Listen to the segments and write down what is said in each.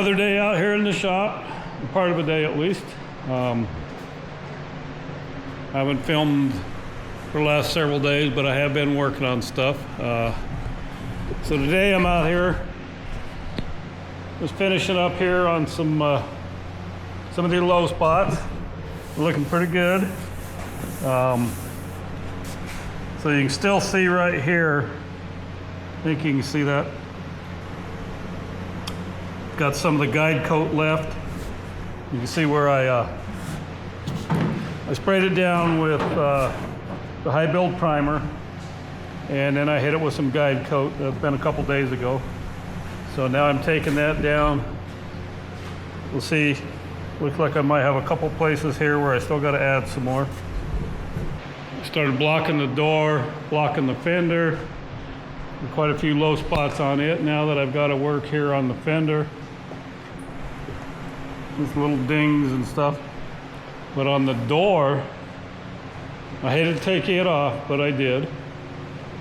Another day out here in the shop, part of a day at least. I haven't filmed for the last several days, but I have been working on stuff. So today I'm out here, just finishing up here on some of the low spots. Looking pretty good. So you can still see right here, I think you can see that. Got some of the guide coat left. You can see where I sprayed it down with the high build primer, and then I hit it with some guide coat. That's been a couple days ago. So now I'm taking that down. We'll see. Looks like I might have a couple places here where I still got to add some more. Started blocking the door, blocking the fender. Quite a few low spots on it now that I've got to work here on the fender. These little dings and stuff. But on the door, I hated to take it off, but I did. You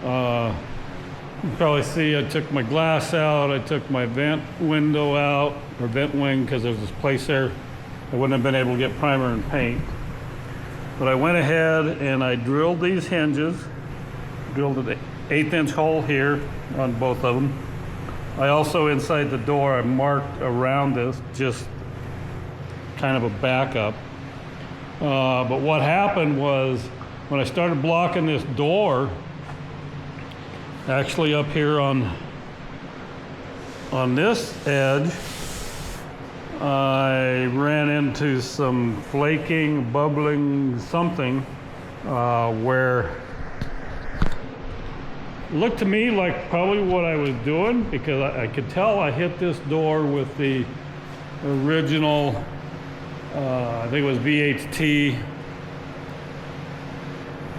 can probably see I took my glass out, I took my vent window out, or vent wing, because there's this place there I wouldn't have been able to get primer and paint. But I went ahead and I drilled these hinges, drilled an 1/8 inch hole here on both of them. I also, inside the door, I marked around this, just kind of a backup. But what happened was, when I started blocking this door, actually up here on this edge, I ran into some flaking, bubbling something where it looked to me like probably what I was doing, because I could tell I hit this door with the original, I think it was VHT,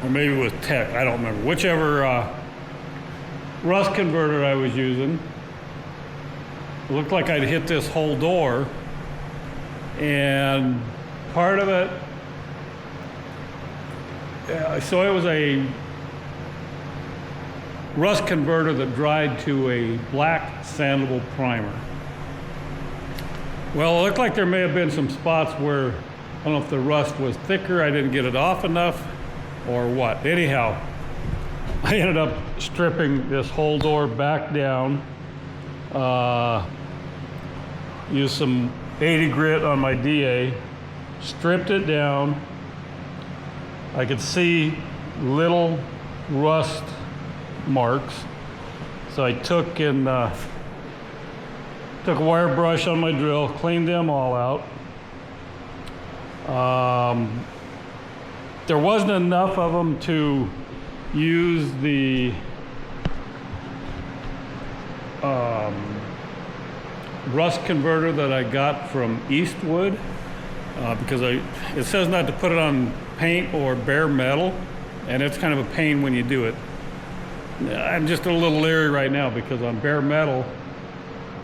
or maybe it was Tech, I don't remember. Whichever rust converter I was using, it looked like I'd hit this whole door, and part of it, so it was a rust converter that dried to a black sandable primer. Well, it looked like there may have been some spots where, I don't know if the rust was thicker, I didn't get it off enough, or what. Anyhow, I ended up stripping this whole door back down, used some 80 grit on my DA, stripped it down. I could see little rust marks, so I took a wire brush on my drill, cleaned them all out. There wasn't enough of them to use the rust converter that I got from Eastwood, because it says not to put it on paint or bare metal, and it's kind of a pain when you do it. I'm just a little leery right now, because on bare metal,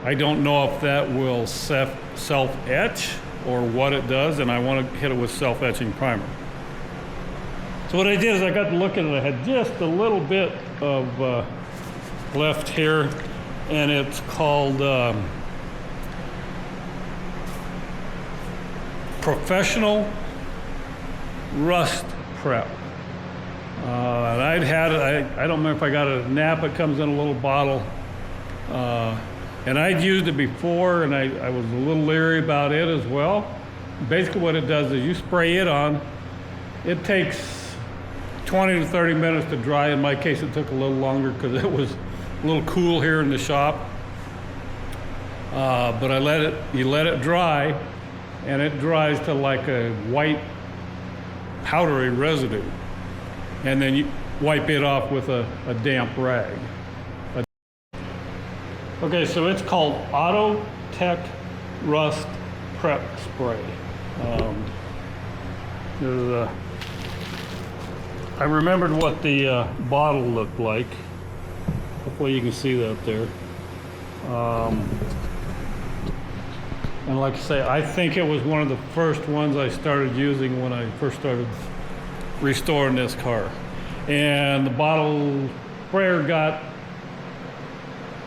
I don't know if that will self-etch or what it does, and I want to hit it with self-etching primer. So what I did is I got to look at it. I had just a little bit of left here, and it's called Professional Rust Prep. And I'd had it, I don't remember if I got it at Napa. It comes in a little bottle. And I'd used it before, and I was a little leery about it as well. Basically what it does is you spray it on. It takes 20 to 30 minutes to dry. In my case, it took a little longer because it was a little cool here in the shop. But you let it dry, and it dries to like a white powdery residue. And then you wipe it off with a damp rag. Okay, so it's called Auto Tech Rust Prep Spray. I remembered what the bottle looked like. Hopefully you can see that there. And like I say, I think it was one of the first ones I started using when I first started restoring this car. And the bottle sprayer got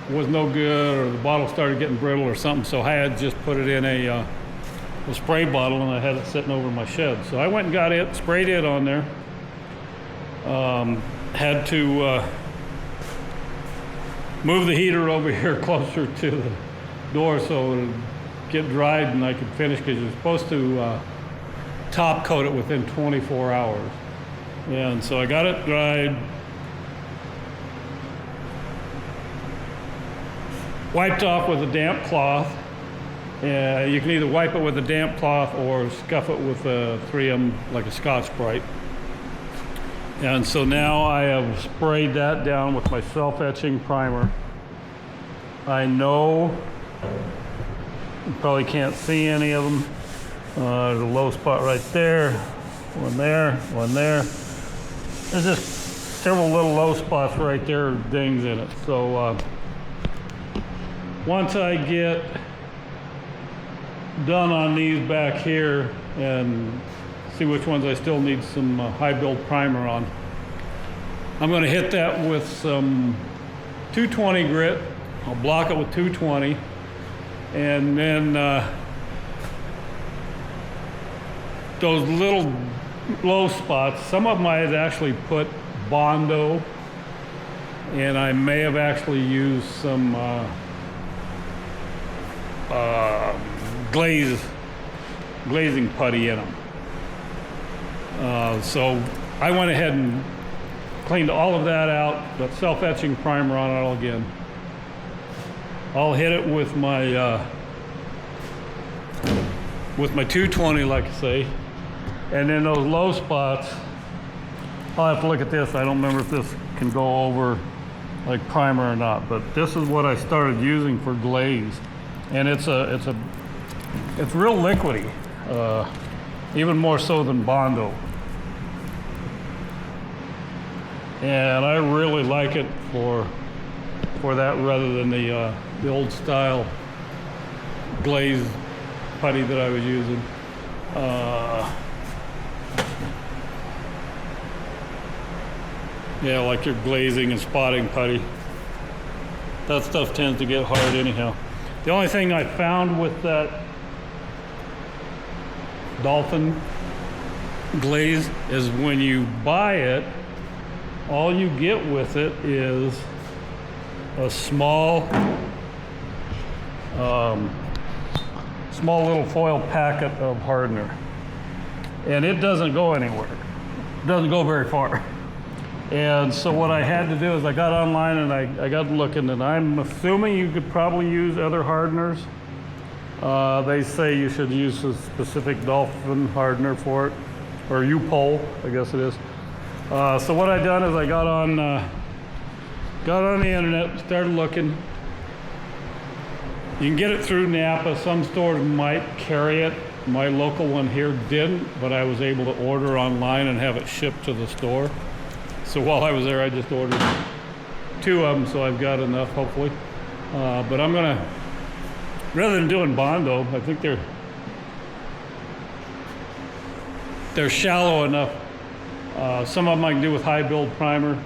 was no good, or the bottle started getting brittle or something, so I had just put it in a spray bottle, and I had it sitting over my shed. So I went and got it, sprayed it on there. Had to move the heater over here closer to the door so it would get dried and I could finish, because you're supposed to top coat it within 24 hours. And so I got it dried, wiped off with a damp cloth. You can either wipe it with a damp cloth or scuff it with a 3M, like a Scotch-Brite. And so now I have sprayed that down with my self-etching primer. I know you probably can't see any of them. There's a low spot right there, one there, one there. There's just several little low spots right there, dings in it. So once I get done on these back here and see which ones I still need some high build primer on, I'm going to hit that with some 220 grit. I'll block it with 220, and then those little low spots, some of them I had actually put Bondo, and I may have actually used some glazing putty in them. So I went ahead and cleaned all of that out, got self-etching primer on it all again. I'll hit it with my 220, like I say, and then those low spots, I'll have to look at this. I don't remember if this can go over like primer or not, but this is what I started using for glaze, and it's real liquidy, even more so than Bondo. And I really like it for that rather than the old style glaze putty that I was using. Yeah, like your glazing and spotting putty. That stuff tends to get hard anyhow. The only thing I found with that Dolphin glaze is when you buy it, all you get with it is a small little foil packet of hardener, and it doesn't go anywhere. It doesn't go very far. And so what I had to do is I got online and I got looking, and I'm assuming you could probably use other hardeners. They say you should use a specific Dolphin hardener for it, or U-Pole, I guess it is. So what I done is I got on the internet, started looking. You can get it through Napa. Some stores might carry it. My local one here didn't, but I was able to order online and have it shipped to the store. So while I was there, I just ordered 2 of them, so I've got enough, hopefully. But I'm gonna, rather than doing Bondo, I think they're shallow enough. Some of them I can do with high build primer.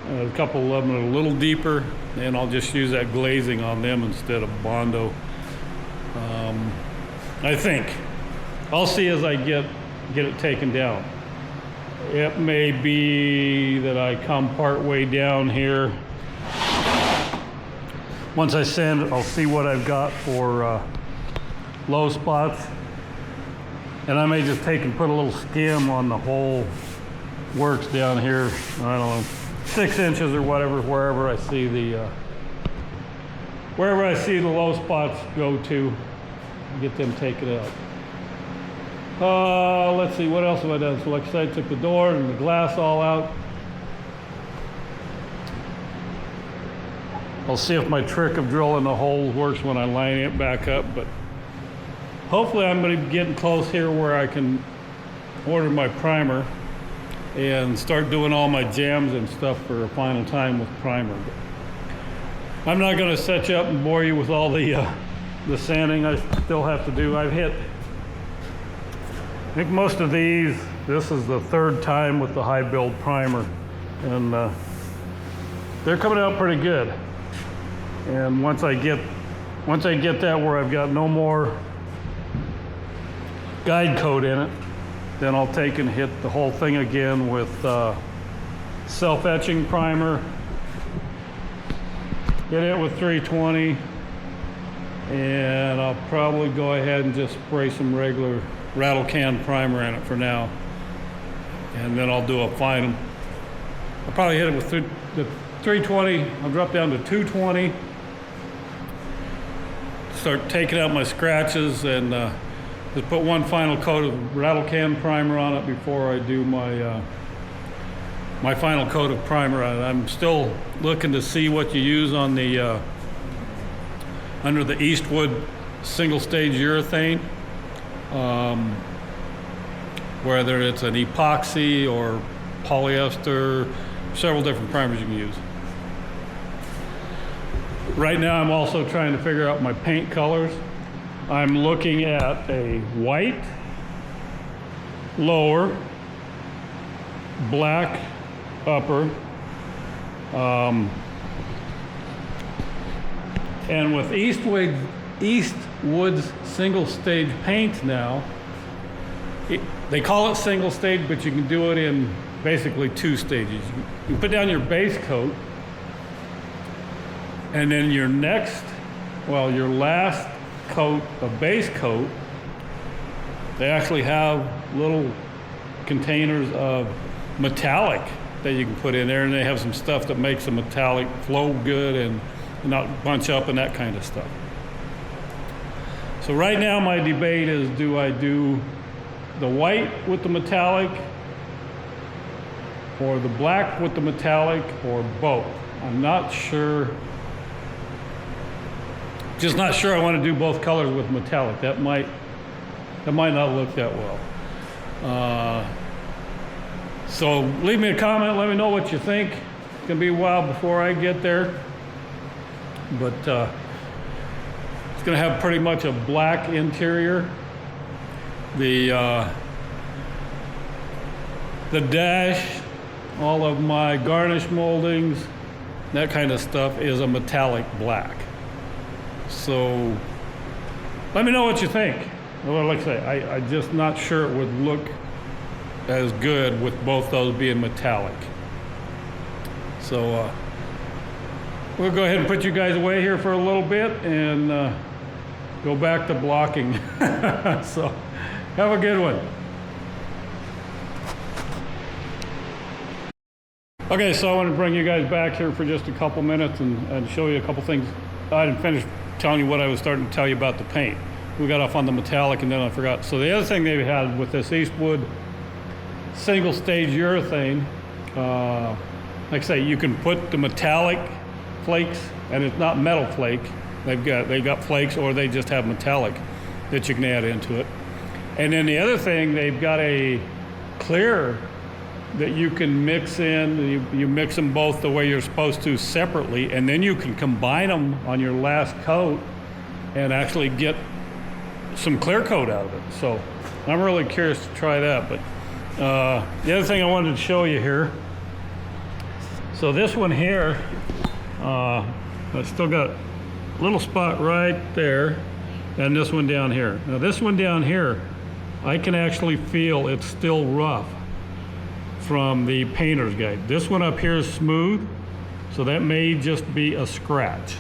A couple of them are a little deeper, and I'll just use that glazing on them instead of Bondo. I think. I'll see as I get it taken down. It may be that I come part way down here. Once I sand, I'll see what I've got for low spots, and I may just take and put a little skim on the whole works down here. I don't know, 6 inches or whatever, wherever I see the low spots go to, get them taken out. Let's see, what else have I done? So like I said, I took the door and the glass all out. I'll see if my trick of drilling the holes works when I line it back up, but hopefully I'm going to be getting close here where I can order my primer and start doing all my jams and stuff for a final time with primer. But I'm not going to set you up and bore you with all the sanding I still have to do. I think most of these, this is the 3rd time with the high build primer, and they're coming out pretty good. And once I get that where I've got no more guide coat in it, then I'll take and hit the whole thing again with self-etching primer. Hit it with 320, and I'll probably go ahead and just spray some regular rattle can primer in it for now. And then I'll do a final. I'll probably hit it with the 320. I'll drop down to 220. Start taking out my scratches and just put one final coat of rattle can primer on it before I do my my final coat of primer on it. I'm still looking to see what you use on the under the Eastwood single stage urethane, whether it's an epoxy or polyester, several different primers you can use. Right now I'm also trying to figure out my paint colors. I'm looking at a white lower, black upper, and with Eastwood's single stage paint now, they call it single stage, but you can do it in basically 2 stages. You put down your base coat, and then your last coat of base coat, they actually have little containers of metallic that you can put in there, and they have some stuff that makes the metallic flow good and not bunch up and that kind of stuff. So right now my debate is, do I do the white with the metallic or the black with the metallic, or both? I'm not sure. Just not sure I want to do both colors with metallic. That might not look that well. So leave me a comment, let me know what you think. It's gonna be a while before I get there, but it's gonna have pretty much a black interior. The dash, all of my garnish moldings, that kind of stuff is a metallic black. So let me know what you think. Well, like I say, I'm just not sure it would look as good with both those being metallic. So we'll go ahead and put you guys away here for a little bit and go back to blocking. So have a good one. Okay, so I want to bring you guys back here for just a couple minutes and show you a couple things. I didn't finish telling you what I was starting to tell you about the paint. We got off on the metallic and then I forgot. So the other thing they had with this Eastwood single stage urethane, like I say, you can put the metallic flakes, and it's not metal flake. They've got flakes, or they just have metallic that you can add into it. And then the other thing, they've got a clear that you can mix in. You mix them both the way you're supposed to separately, and then you can combine them on your last coat and actually get some clear coat out of it. So I'm really curious to try that. But the other thing I wanted to show you here, so this one here, I still got a little spot right there, and this one down here. Now this one down here, I can actually feel it's still rough from the painter's guide. This one up here is smooth, so that may just be a scratch.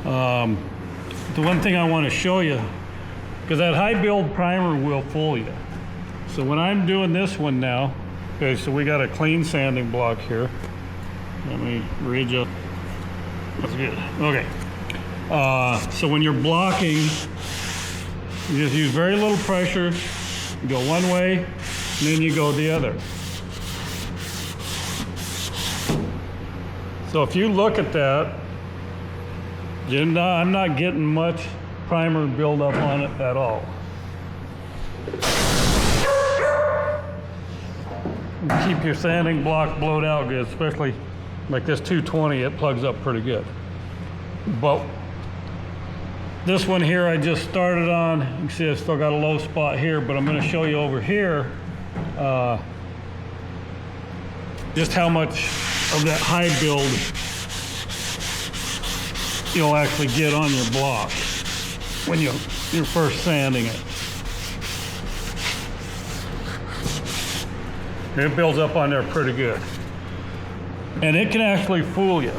The one thing I want to show you, because that high build primer will fool you. So when I'm doing this one now, okay, so we got a clean sanding block here. Let me readjust. That's good. Okay. So when you're blocking, you just use very little pressure. You go one way, and then you go the other. So if you look at that, I'm not getting much primer buildup on it at all. Keep your sanding block blowed out good, especially like this 220, it plugs up pretty good. But this one here I just started on. You can see I still got a low spot here, but I'm going to show you over here just how much of that high build you'll actually get on your block when you're first sanding it. It builds up on there pretty good. And it can actually fool you.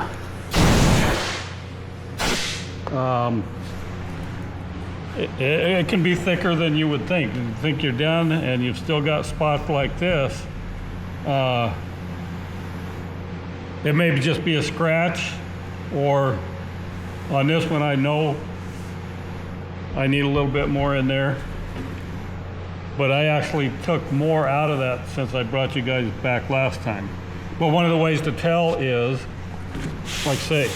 It can be thicker than you would think. You think you're done and you've still got spots like this. It may just be a scratch, or on this one I know I need a little bit more in there. But I actually took more out of that since I brought you guys back last time. But one of the ways to tell is, like say,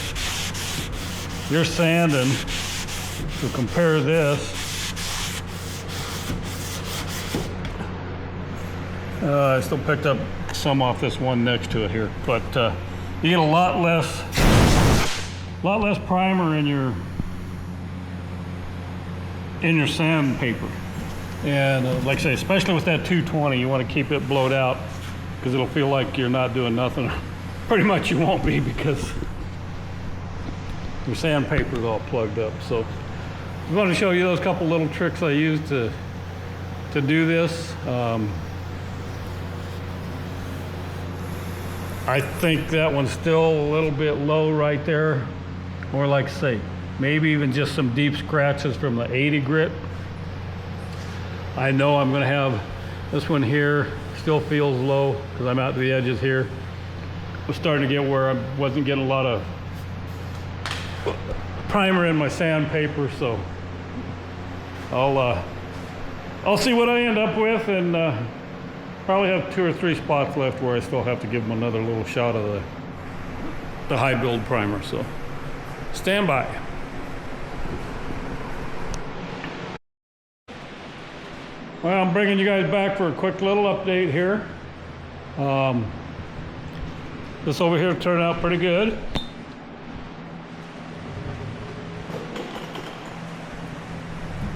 you're sanding, so compare this. I still picked up some off this one next to it here, but you get a lot less primer in your sandpaper. And like I say, especially with that 220, you want to keep it blowed out because it'll feel like you're not doing nothing. Pretty much you won't be, because your sandpaper is all plugged up. So I want to show you those couple little tricks I used to do this. I think that one's still a little bit low right there, or like I say, maybe even just some deep scratches from the 80 grit. I know I'm going to have this one here still feels low because I'm out to the edges here. I'm starting to get where I wasn't getting a lot of primer in my sandpaper, so I'll see what I end up with, and probably have 2 or 3 spots left where I still have to give them another little shot of the high build primer. So stand by. Well, I'm bringing you guys back for a quick little update here. This over here turned out pretty good.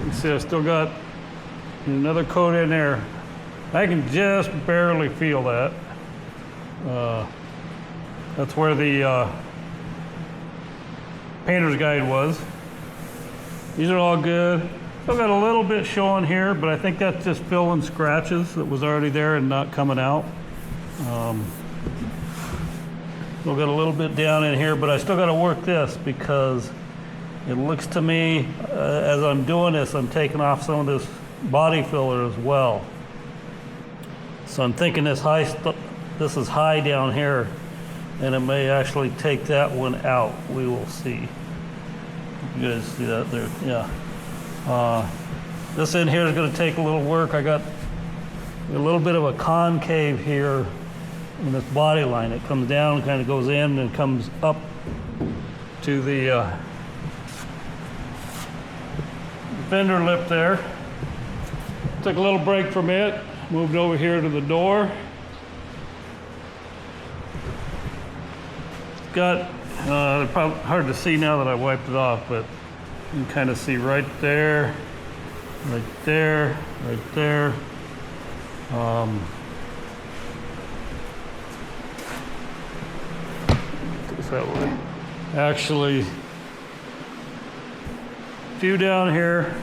You can see I still got another coat in there. I can just barely feel that. That's where the painter's guide was. These are all good. Still got a little bit showing here, but I think that's just filling scratches that was already there and not coming out. Still got a little bit down in here, but I still got to work this because it looks to me, as I'm doing this, I'm taking off some of this body filler as well. So I'm thinking this is high down here, and it may actually take that one out. We will see. You guys see that there? Yeah. This in here is going to take a little work. I got a little bit of a concave here in this body line. It comes down, kind of goes in, and comes up to the fender lip there. Took a little break from it, moved over here to the door. Got, probably hard to see now that I wiped it off, but you can kind of see right there, right there, right there. That way. Actually, a few down here.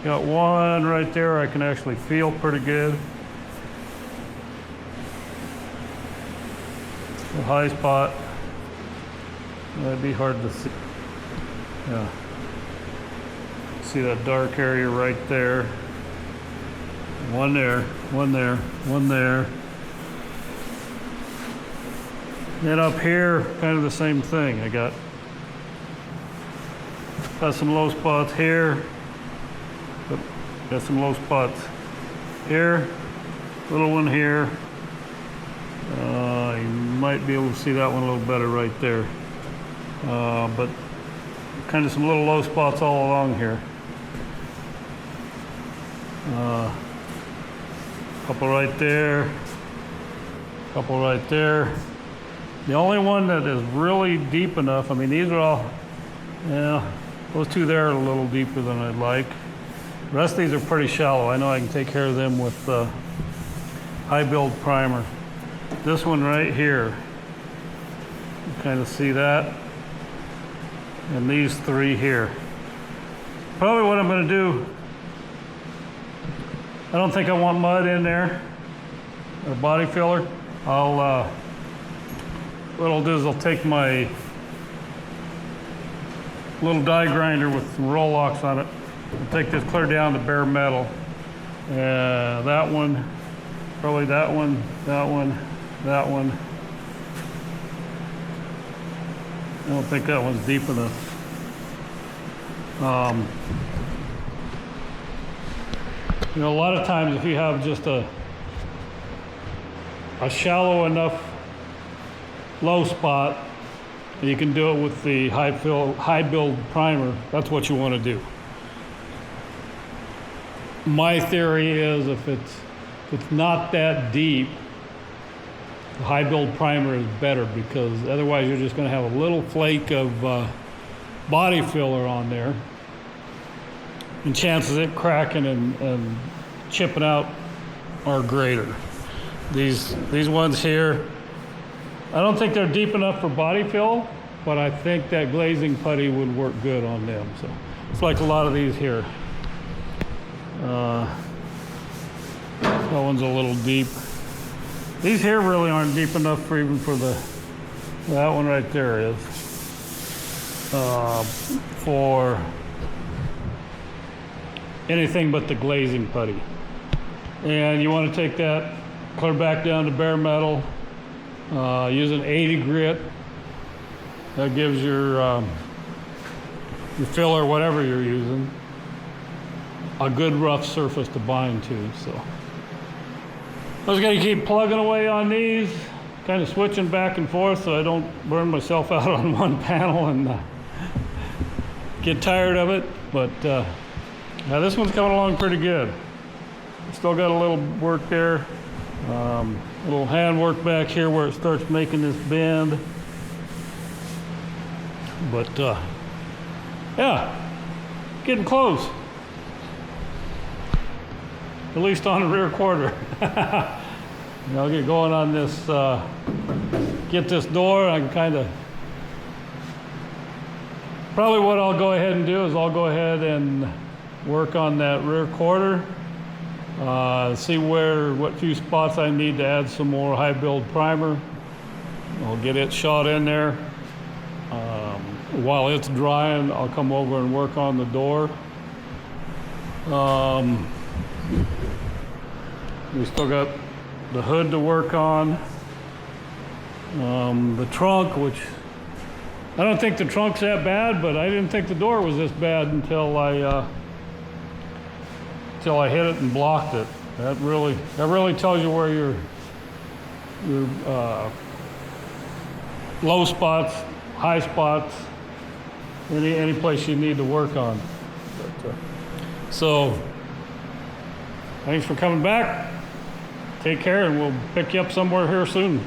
Got one right there I can actually feel pretty good. A high spot. That'd be hard to see. Yeah. See that dark area right there. One there, one there, one there. And up here, kind of the same thing. I got some low spots here. Got some low spots here. Little one here. You might be able to see that one a little better right there. But kind of some little low spots all along here. Couple right there. Couple right there. The only one that is really deep enough, I mean, these are all, yeah, those two there are a little deeper than I'd like. The rest of these are pretty shallow. I know I can take care of them with high build primer. This one right here, you kind of see that. and these 3 here. Probably what I'm going to do, I don't think I want mud in there, or body filler. What I'll do is I'll take my little die grinder with some Rolox on it. I'll take this clear down to bare metal. That one, probably that one, that one, that one. I don't think that one's deep enough. You know, a lot of times if you have just a shallow enough low spot, you can do it with the high build primer. That's what you want to do. My theory is if it's not that deep, the high build primer is better, because otherwise you're just going to have a little flake of body filler on there, and chances it cracking and chipping out are greater. These ones here, I don't think they're deep enough for body fill, but I think that glazing putty would work good on them. So it's like a lot of these here. That one's a little deep. These here really aren't deep enough for even for that one right there is. For anything but the glazing putty. And you want to take that clear back down to bare metal. Use an 80 grit. That gives your filler, whatever you're using, a good rough surface to bind to. So I was going to keep plugging away on these, kind of switching back and forth so I don't burn myself out on one panel and get tired of it. But yeah, this one's coming along pretty good. Still got a little work there, a little hand work back here where it starts making this bend. But yeah, getting close. At least on the rear quarter. I'll get going on this, get this door. I can kind of, probably what I'll go ahead and do is I'll go ahead and work on that rear quarter. See what few spots I need to add some more high build primer. I'll get it shot in there. While it's drying, I'll come over and work on the door. We still got the hood to work on. The trunk, which I don't think the trunk's that bad, but I didn't think the door was this bad until I hit it and blocked it. That really tells you where your low spots, high spots, any place you need to work on. But, so thanks for coming back. Take care, and we'll pick you up somewhere here soon.